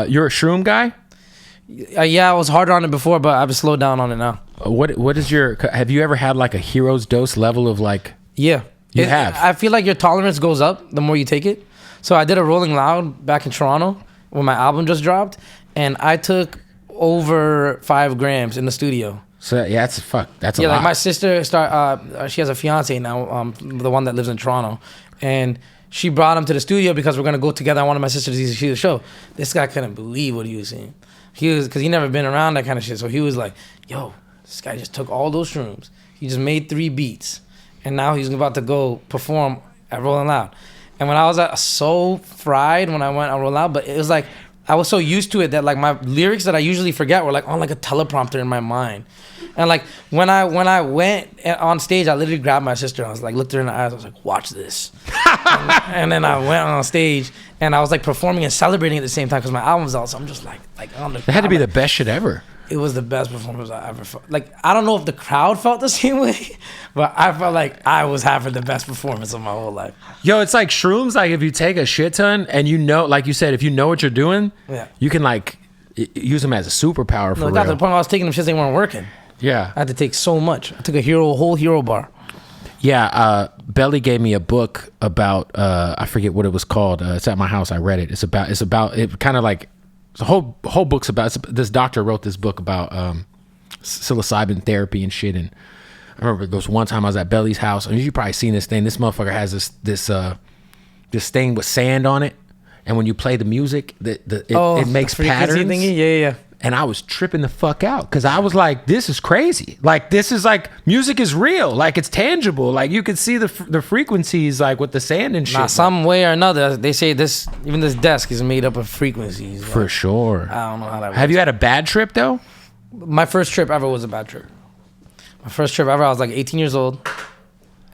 You're a Shroom guy? Yeah, I was harder on it before, but I've slowed down on it now. What is your? Have you ever had like a hero's dose level of like? Yeah, you have. I feel like your tolerance goes up the more you take it. So I did a Rolling Loud back in Toronto when my album just dropped, and I took over 5 grams in the studio. So yeah, that's a lot. Like my sister she has a fiance now, the one that lives in Toronto, and she brought him to the studio because we're gonna go together. I wanted my sister to see the show. This guy couldn't believe what he was seeing. Because he never been around that kind of shit. So he was like, yo, this guy just took all those shrooms. He just made 3 beats. And now he's about to go perform at Rolling Loud. And when I was so fried when I went on Rolling Loud, but it was like, I was so used to it that like my lyrics that I usually forget were like on like a teleprompter in my mind. And like when I went on stage, I literally grabbed my sister. I was like, looked her in the eyes. I was like, watch this. and then I went on stage and I was like performing and celebrating at the same time because my album was out. So I'm just like on the. That had to be the best shit ever. It was the best performance I ever felt. Like, I don't know if the crowd felt the same way, but I felt like I was having the best performance of my whole life. Yo, it's like shrooms. Like if you take a shit ton and you know, like you said, if you know what you're doing, you can like use them as a superpower for real. Got to the point where I was taking them shits, they weren't working. Yeah. I had to take so much. I took a whole hero bar. Yeah, Belly gave me a book about I forget what it was called. It's at my house. I read it. It's about it kind of like the whole book's about this doctor wrote this book about psilocybin therapy and shit. And I remember there was one time I was at Belly's house, and you've probably seen this thing. This motherfucker has this thing with sand on it, and when you play the music, it makes patterns. Thingy? Yeah. And I was tripping the fuck out because I was like, this is crazy. Like, this is like, music is real. Like, it's tangible. Like, you could see the frequencies, like, with the sand and shit. Nah, some way or another, they say even this desk is made up of frequencies. For like, sure. I don't know how that works. Have you had a bad trip, though? My first trip ever was a bad trip. My first trip ever, I was like 18 years old.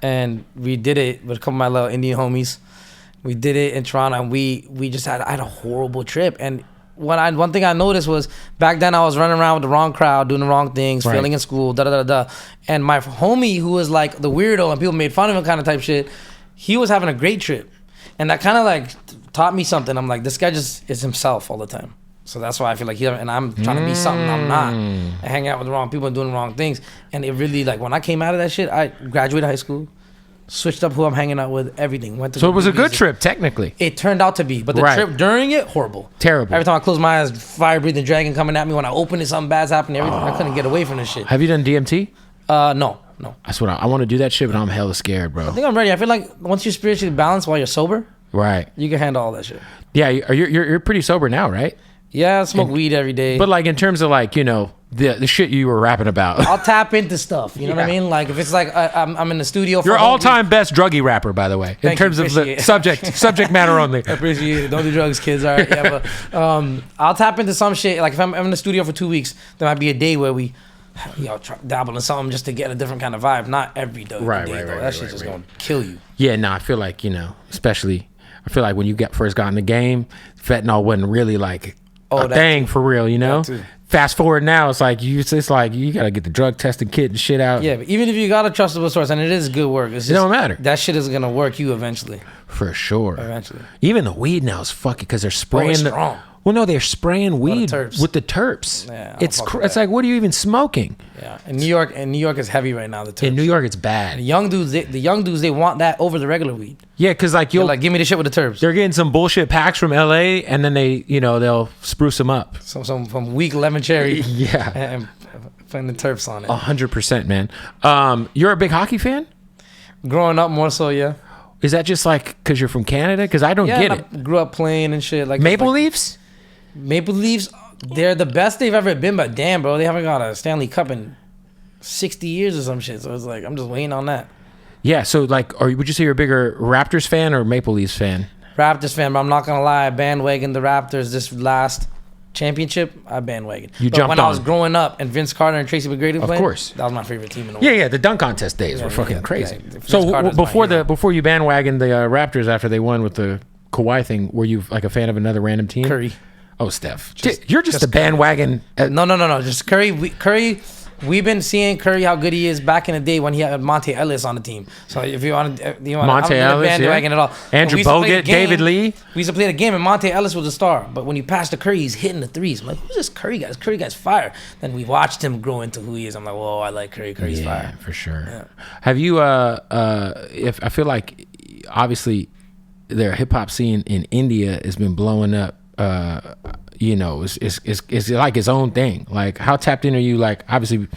And we did it with a couple of my little Indian homies. We did it in Toronto, and I had a horrible trip. And one thing I noticed was back then I was running around with the wrong crowd, doing the wrong things, failing in school, and my homie who was like the weirdo and people made fun of him kind of type shit, he was having a great trip, and that kind of like taught me something. I'm like, this guy just is himself all the time, so that's why I feel like and I'm trying to be something I'm not, and hang out with the wrong people and doing the wrong things. And it really, like, when I came out of that shit, I graduated high school, switched up who I'm hanging out with, everything. So it was a good trip, technically. It turned out to be. But the trip during it, horrible. Terrible. Every time I close my eyes, fire-breathing dragon coming at me. When I open it, something bad's happening. Everything. I couldn't get away from this shit. Have you done DMT? No. That's what I want to do that shit, but I'm hella scared, bro. I think I'm ready. I feel like once you're spiritually balanced while you're sober, you can handle all that shit. Yeah, you're pretty sober now, right? Yeah, I smoke weed every day. But like in terms of like, you know, the shit you were rapping about. I'll tap into stuff. You know what I mean? Like if it's like I'm in the studio. You're all-time best druggy rapper, by the way. In terms of the subject matter only. I appreciate it. Don't do drugs, kids. All right. Yeah, but I'll tap into some shit. Like if I'm in the studio for 2 weeks, there might be a day where we dabble in something just to get a different kind of vibe. Not every day. Right. That shit's just gonna kill you. Yeah, no, I feel like, you know, especially I feel like when you first got in the game, fentanyl wasn't really like a thing for real, you know? Fast forward now, it's like you gotta get the drug testing kit and shit out. Yeah, but even if you got a trustable source, and it is good work, it don't matter. That shit is gonna work you eventually. For sure. Eventually. Even the weed now is fucking because they're spraying. Strong. Well, no, they're spraying weed with the terps. Yeah, it's like, what are you even smoking? Yeah, in New York is heavy right now. The terps. In New York, it's bad. The young dudes, they want that over the regular weed. Yeah, because like you're like, give me the shit with the terps. They're getting some bullshit packs from LA, and then they'll spruce them up. Some from weak lemon cherry. Yeah, and putting the terps on it. 100%, man. You're a big hockey fan? Growing up, more so, yeah. Is that just like because you're from Canada? Because I don't get it. I grew up playing and shit. Like Maple Leafs. Maple Leafs, they're the best they've ever been, but damn, bro, they haven't got a Stanley Cup in 60 years or some shit. So it's like, I'm just waiting on that. Yeah, so like, would you say you're a bigger Raptors fan or Maple Leafs fan? Raptors fan, but I'm not gonna lie, I bandwagoned the Raptors this last championship. I bandwagoned. When I was growing up and Vince Carter and Tracy McGrady playing, of course, that was my favorite team in the world. Yeah, the dunk contest days were fucking crazy. So before you bandwagoned the Raptors after they won with the Kawhi thing, were you like a fan of another random team? Curry. Oh, Steph. You're just a bandwagon. No. Just Curry. Curry we've been seeing Curry how good he is back in the day when he had Monte Ellis on the team. So if you want, Monte Ellis, bandwagon at all. Andrew Bogut, David Lee. We used to play the game and Monte Ellis was a star, but when you pass to Curry, he's hitting the threes. I'm like, who's this Curry guy? Curry guy's fire. Then we watched him grow into who he is. I'm like, whoa, I like Curry. Curry's fire for sure. Yeah. Have you? If I feel like obviously their hip hop scene in India has been blowing up. It's like its own thing. Like, how tapped in are you? Like, obviously,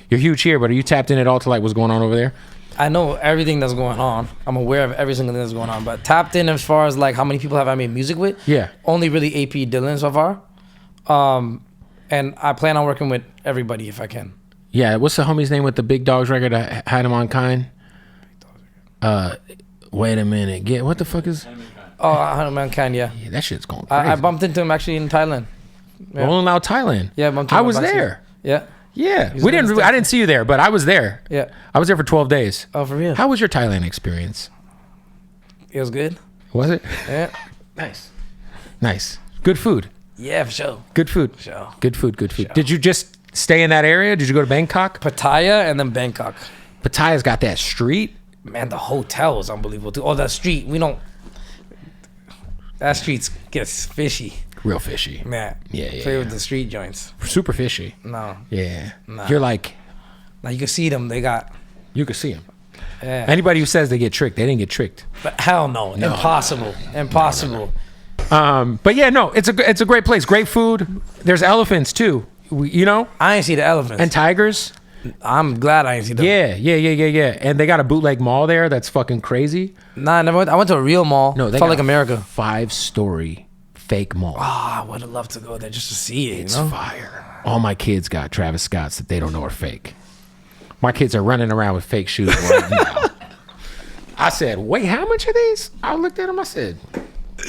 you're huge here, but are you tapped in at all to like what's going on over there? I know everything that's going on. I'm aware of every single thing that's going on. But tapped in as far as like how many people have I made music with? Yeah. Only really AP Dylan so far. And I plan on working with everybody if I can. Yeah. What's the homie's name with the Big Dogs record? I had him on Kind. Wait a minute. What the fuck is? Oh, 100 Man Can, yeah. That shit's going crazy. I bumped into him actually in Thailand. Yeah. Rolling Loud Thailand. Yeah, bumped into him. I was there. Yeah. Yeah. I didn't see you there, but I was there. Yeah. I was there for 12 days. Oh, for real? How was your Thailand experience? It was good. Was it? Yeah. Nice. Good food. Yeah, for sure. Good food. For sure. Good food. Sure. Did you just stay in that area? Did you go to Bangkok? Pattaya and then Bangkok. Pattaya's got that street. Man, the hotel was unbelievable too. Oh, that street. That street gets fishy. Real fishy. Man. Yeah. Play with the street joints. Super fishy. No. Yeah. Nah. You're like. Now you can see them. You can see them. Yeah. Anybody who says they get tricked, they didn't get tricked. But hell no. Impossible. Impossible. No. But yeah, no, it's a great place. Great food. There's elephants too. I ain't see the elephants. And tigers. I'm glad I ain't see them. Yeah. And they got a bootleg mall there that's fucking crazy. Nah, I never went. I went to a real mall. No, they felt got like America. 5-story fake mall. I would have loved to go there just to see it. It's fire. All my kids got Travis Scotts that they don't know are fake. My kids are running around with fake shoes right now. I said, wait, how much are these? I looked at them. I said,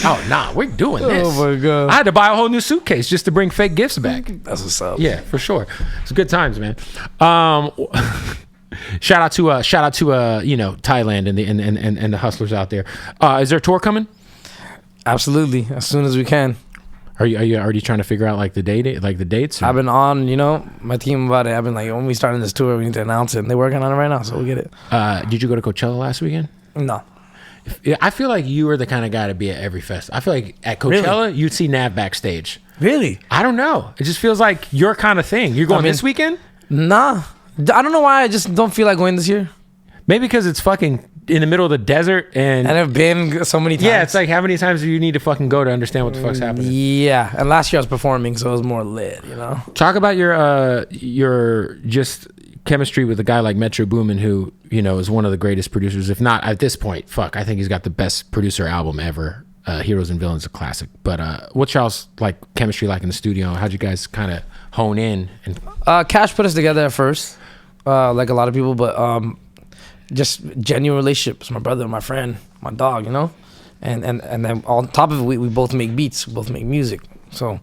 oh, nah, we're doing this. Oh, my God. I had to buy a whole new suitcase just to bring fake gifts back. That's what's up. Yeah, for sure. It's good times, man. Shout out to Thailand and the hustlers out there. Is there a tour coming? Absolutely. As soon as we can. Are you already trying to figure out like the dates? Or? I've been on, my team about it. I've been like, when we starting this tour, we need to announce it. And they're working on it right now, so we'll get it. Did you go to Coachella last weekend? No. I feel like you are the kind of guy to be at every fest. I feel like at Coachella, you'd see NAV backstage. Really? I don't know. It just feels like your kind of thing. You're going this weekend? Nah. I don't know why. I just don't feel like going this year. Maybe because it's fucking in the middle of the desert and I've been so many times. Yeah, it's like how many times do you need to fucking go to understand what the fuck's happening? Yeah, and last year I was performing, so it was more lit, Talk about your just chemistry with a guy like Metro Boomin, who is one of the greatest producers, if not at this point. I think he's got the best producer album ever. Heroes and Villains, a classic. But what's y'all's like chemistry like in the studio? How'd you guys kind of hone in? And Cash put us together at first, like a lot of people, but just genuine relationships. My brother, my friend, my dog, and then on top of it, we both make beats, we both make music. So